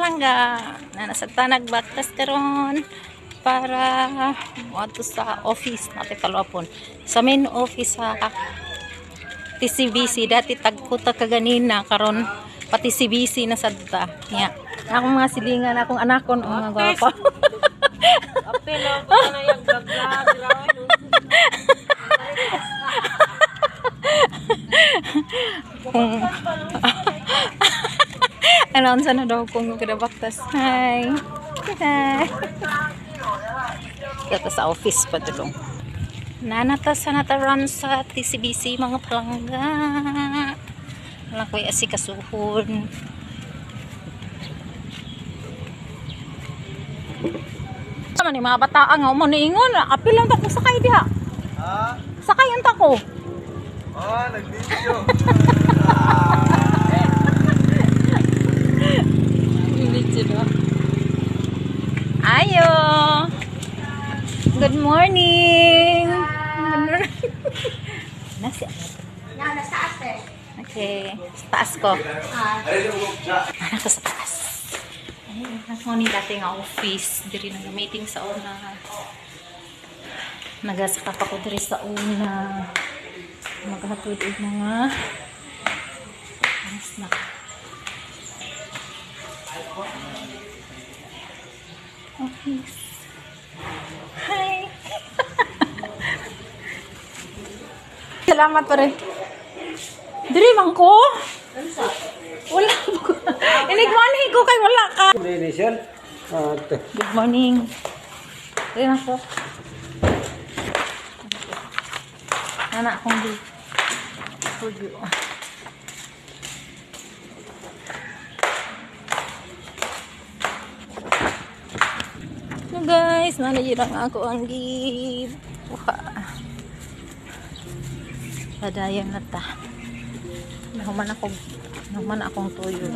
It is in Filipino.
palangga na nasa tanag baktas karon para moadto sa office natin kalapon sa main office sa TCBC. Dati tagkuta kaganina karon pati CBC na sadta nya akong mga silingan akong anakon mga gwapa. Apelo ko na yung vlog-vlog. Announce na daw kung kadabaktas. Hi. Hi. Dito sa office pa dulong. Nanata sa nataran sa TCBC mga palangga. Wala ko'y asikasuhon. Ano ni mga bata nga mo niingon. Apil lang tako sakay diha. Ha? Sakay ang tako. Ah, nag-video. Ayo. Good morning. Nasi. Yan, nasa ate. Okay, sa taas ko. Anak ko sa taas. Ay, ako ni dati nga office. Diri na meeting sa una. Nagasakap ako diri sa una. Maghatod og mga snack. Office. Hi. Salamat pa rin. Diri man ko. Wala ko. Inigmanhi ko kay wala ka. Good morning. Diri na ko. Anak akong di. Studio. So guys, nanayirang ako ang gib. Padayan na ta. Nahuman akong tuyo.